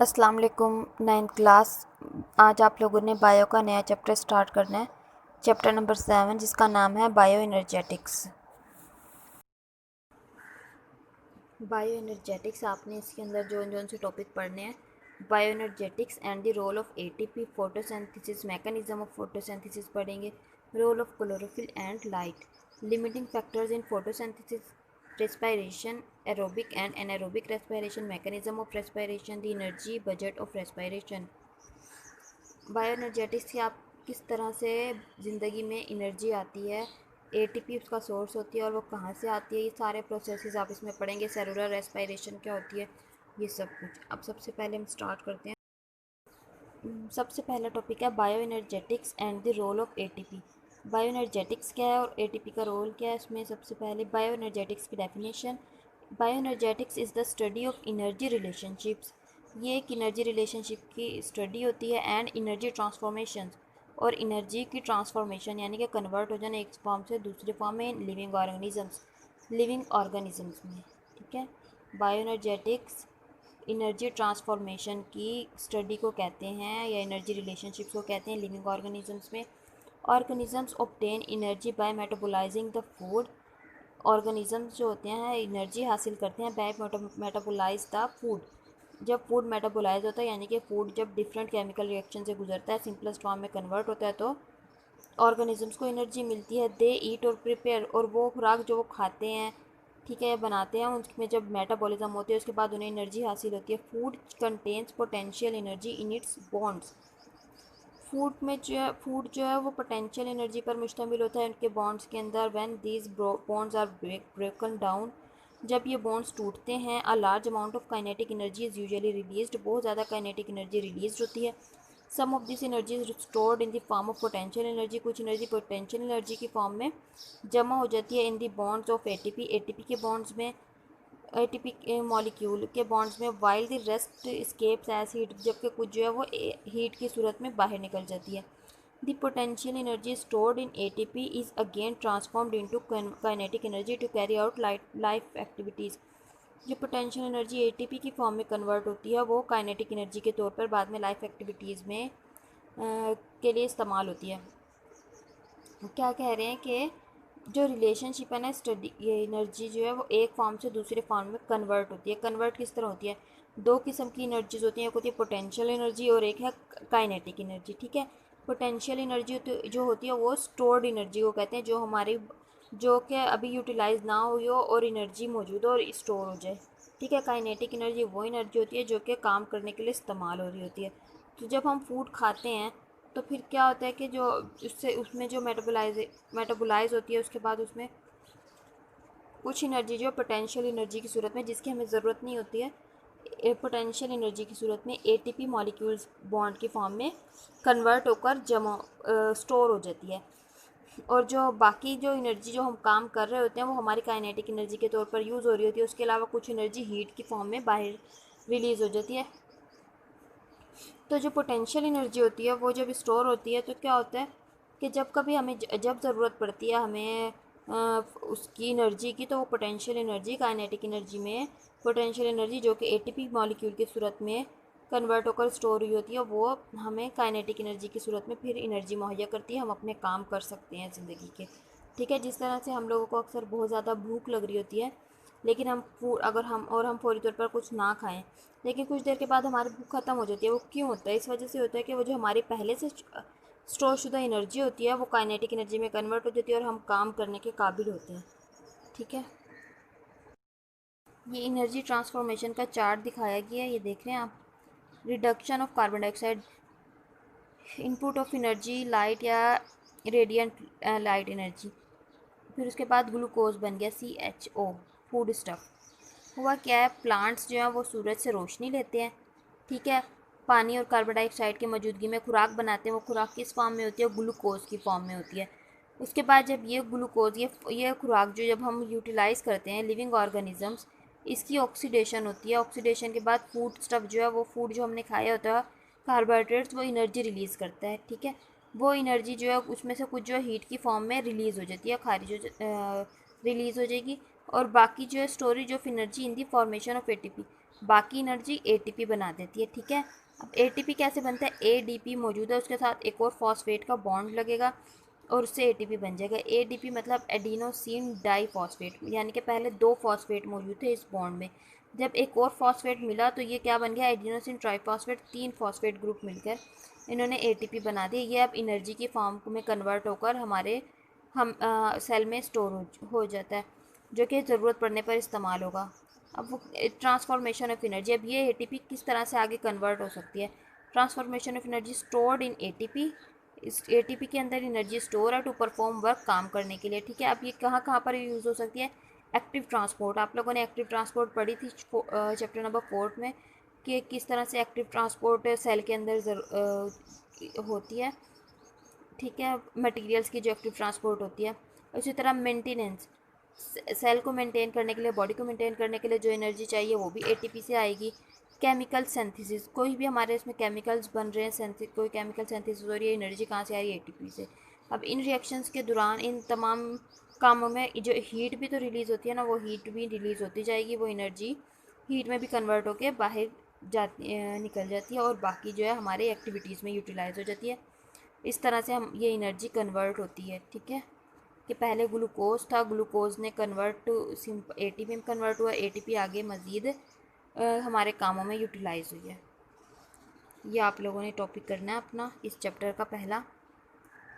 अस्सलाम वालेकुम। 9th class, आज आप लोगों ने बायो का नया चैप्टर स्टार्ट करना है, चैप्टर नंबर 7, जिसका नाम है बायो एनर्जेटिक्स। बायो एनर्जेटिक्स आपने इसके अंदर जो से टॉपिक पढ़ने हैं, bioenergetics and the role of ATP, photosynthesis, mechanism of photosynthesis पढ़ेंगे, role of chlorophyll and light, limiting factors in photosynthesis, respiration, aerobic and anaerobic respiration, mechanism of respiration, the energy budget of respiration। Bioenergetics से आप किस तरह से ज़िंदगी में energy आती है, एटीपी उसका सोर्स होती है और वो कहाँ से आती है, ये सारे प्रोसेसेस आप इसमें पढ़ेंगे। सेलुलर रेस्पिरेशन क्या होती है, ये सब कुछ। अब सबसे पहले हम स्टार्ट करते हैं। सबसे पहला टॉपिक है bioenergetics and the role of ATP. Bioenergetics क्या है और एटीपी का रोल क्या है इसमें। सबसे पहले बायोएनर्जेटिक्स की definition. Bioenergetics is the study of energy relationships. ये एक एनर्जी रिलेशनशिप की स्टडी होती है एंड एनर्जी ट्रांसफॉर्मेशन, और एनर्जी की ट्रांसफॉर्मेशन यानी कि कन्वर्ट हो जाना एक फॉर्म से दूसरे फॉर्म में लिविंग ऑर्गेनिजम्स में। ठीक है, बायोएनर्जेटिक्स एनर्जी ट्रांसफॉर्मेशन की स्टडी को कहते हैं या एनर्जी रिलेशनशिप्स को कहते हैं लिविंग ऑर्गेनिजम्स में। Organisms obtain energy by metabolising the food. Organisms जो होते हैं एनर्जी हासिल करते हैं बाय मेटाबोलाइज द फूड। जब फूड मेटाबोलाइज होता है यानी कि फूड जब डिफरेंट केमिकल रिएक्शन से गुजरता है, सिंपलेस्ट फॉर्म में कन्वर्ट होता है, तो ऑर्गेनिजम्स को एनर्जी मिलती है। दे ईट और प्रिपेयर, और वो खुराक जो वो खाते हैं, ठीक है, बनाते हैं, उसमें जब मेटाबॉलिज्म होती है उसके बाद उन्हें एनर्जी हासिल होती है। Food contains potential energy in its bonds. Food जो है वो पोटेंशियल एनर्जी पर मुश्तमिल होता है उनके बॉन्ड्स के अंदर। When these bonds are broken down, जब ये बॉन्ड्स टूटते हैं, a large amount of kinetic energy is usually released, बहुत ज़्यादा काइनेटिक एनर्जी रिलीज होती है। Some of this energy is stored in the form of potential energy, कुछ energy potential energy की फॉर्म में जमा हो जाती है in the bonds of ATP, ATP के बॉन्ड्स में, एटीपी के मॉलिक्यूल के बॉन्ड्स में। While the rest escapes as heat, जबकि कुछ जो है वो हीट की सूरत में बाहर निकल जाती है। The potential energy stored in ATP is again transformed into kinetic energy to carry out life activities. जो पोटेंशियल एनर्जी एटीपी की फॉर्म में कन्वर्ट होती है वो काइनेटिक एनर्जी के तौर पर बाद में लाइफ एक्टिविटीज़ में के लिए इस्तेमाल होती है। क्या कह रहे हैं कि जो रिलेशनशिप है ना स्टडी, ये एनर्जी जो है वो एक फॉर्म से दूसरे फॉर्म में कन्वर्ट होती है। कन्वर्ट किस तरह होती है, दो किस्म की एनर्जीज होती हैं, एक होती है पोटेंशियल एनर्जी और एक है काइनेटिक एनर्जी। ठीक है, पोटेंशियल एनर्जी जो होती है वो स्टोर्ड एनर्जी को कहते हैं, जो हमारी जो कि अभी यूटिलाइज ना हुई हो और एनर्जी मौजूद हो और स्टोर हो जाए। ठीक है, काइनेटिक एनर्जी वो एनर्जी होती है जो कि काम करने के लिए इस्तेमाल हो रही होती है। तो जब हम फूड खाते हैं तो फिर क्या होता है कि जो उससे उसमें जो मेटाबोलाइज होती है उसके बाद उसमें कुछ एनर्जी जो पोटेंशियल एनर्जी की सूरत में, जिसकी हमें ज़रूरत नहीं होती है, पोटेंशियल एनर्जी की सूरत में एटीपी मॉलिक्यूल्स बॉन्ड की फॉर्म में कन्वर्ट होकर जमा स्टोर हो जाती है। और जो बाकी जो एनर्जी जो हम काम कर रहे होते हैं वो हमारी काइनेटिक एनर्जी के तौर पर यूज़ हो रही होती है। उसके अलावा कुछ एनर्जी हीट की फॉर्म में बाहर रिलीज़ हो जाती है। तो जो पोटेंशियल एनर्जी होती है वो जब स्टोर होती है तो क्या होता है कि जब कभी हमें जब ज़रूरत पड़ती है हमें उसकी एनर्जी की, तो वो पोटेंशियल एनर्जी काइनेटिक एनर्जी में, पोटेंशियल एनर्जी जो कि एटीपी मॉलिक्यूल की सूरत में कन्वर्ट होकर स्टोर हुई होती है, वो हमें काइनेटिक एनर्जी की सूरत में फिर एनर्जी मुहैया करती है, हम अपने काम कर सकते हैं ज़िंदगी के। ठीक है, जिस तरह से हम लोगों को अक्सर बहुत ज़्यादा भूख लग रही होती है, लेकिन हम फौरी तौर पर कुछ ना खाएं, लेकिन कुछ देर के बाद हमारी भूख ख़त्म हो जाती है। वो क्यों होता है, इस वजह से होता है कि वो जो हमारी पहले से स्टोर शुदा एनर्जी होती है वो काइनेटिक एनर्जी में कन्वर्ट हो जाती है और हम काम करने के काबिल होते हैं। ठीक है, ये एनर्जी ट्रांसफॉर्मेशन का चार्ट दिखाया गया है, ये देख रहे हैं आप। Reduction of carbon dioxide, input of energy light या रेडियंट लाइट एनर्जी, फिर उसके बाद ग्लूकोज बन गया CHO, फूड स्टफ। हुआ क्या है, प्लांट्स जो हैं वो सूरज से रोशनी लेते हैं, ठीक है, पानी और कार्बन डाइऑक्साइड की मौजूदगी में खुराक बनाते हैं। वो खुराक किस फॉर्म में होती है, ग्लूकोज की फॉर्म में होती है। उसके बाद जब ये ग्लूकोज ये खुराक जो जब हम यूटिलाइज़ करते हैं लिविंग ऑर्गेनिजम्स, इसकी ऑक्सीडेशन होती है। ऑक्सीडेशन के बाद फूड स्टफ जो है वो फूड जो हमने खाया होता है कार्बोहाइड्रेट्स, वो एनर्जी रिलीज़ करता है। ठीक है, वो एनर्जी जो है उसमें से कुछ जो है हीट की फॉर्म में रिलीज़ हो जाती है, खारिज हो रिलीज़ हो जाएगी। और बाकी जो है storage of energy in the formation of ATP, बाकी एनर्जी एटीपी बना देती है, ठीक है। अब एटीपी कैसे बनता है, एडीपी मौजूद है, उसके साथ एक और फॉस्फेट का बॉन्ड लगेगा और उससे एटीपी बन जाएगा। एडीपी मतलब एडिनोसिन डाइफॉस्फेट, यानी कि पहले 2 फॉस्फेट मौजूद थे इस बॉन्ड में, जब एक और फॉस्फेट मिला तो ये क्या बन गया, एडिनोसिन ट्राइफॉस्फेट, 3 फॉस्फेट ग्रुप मिलकर इन्होंने एटीपी बना दी। ये अब एनर्जी की फॉर्म में कन्वर्ट होकर हमारे सेल में स्टोर हो जाता है, जो कि ज़रूरत पड़ने पर इस्तेमाल होगा। अब वो ट्रांसफॉर्मेशन ऑफ एनर्जी, अब ये एटीपी किस तरह से आगे कन्वर्ट हो सकती है। Transformation of energy stored in ATP, इस एटीपी के अंदर एनर्जी स्टोर है टू परफॉर्म वर्क, काम करने के लिए, ठीक है। अब ये कहाँ कहाँ पर यूज़ हो सकती है, एक्टिव ट्रांसपोर्ट, आप लोगों ने एक्टिव ट्रांसपोर्ट पढ़ी थी चैप्टर नंबर 4 में, कि किस तरह से एक्टिव ट्रांसपोर्ट सेल के अंदर होती है, ठीक है, मटेरियल्स की जो एक्टिव ट्रांसपोर्ट होती है। उसी तरह मेंटेनेंस, सेल को मेंटेन करने के लिए, बॉडी को मेंटेन करने के लिए जो एनर्जी चाहिए वो भी एटीपी से आएगी। केमिकल सिंथेसिस, कोई भी हमारे इसमें केमिकल्स बन रहे हैं, कोई केमिकल सिंथेसिस हो रही है, एनर्जी कहाँ से आ रही है, एटीपी से। अब इन रिएक्शंस के दौरान इन तमाम कामों में जो हीट भी तो रिलीज़ होती है ना, वो हीट भी रिलीज़ होती जाएगी, वो एनर्जी हीट में भी कन्वर्ट होकर बाहर निकल जाती है और बाकी जो है हमारे एक्टिविटीज़ में यूटिलाइज हो जाती है। इस तरह से हम ये एनर्जी कन्वर्ट होती है, ठीक है। कि पहले ग्लूकोज था, ग्लूकोज ने कन्वर्ट टू एटीपी में कन्वर्ट हुआ, एटीपी आगे मज़ीद हमारे कामों में यूटिलाइज हुई है। ये आप लोगों ने टॉपिक करना है अपना इस चैप्टर का पहला।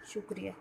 शुक्रिया।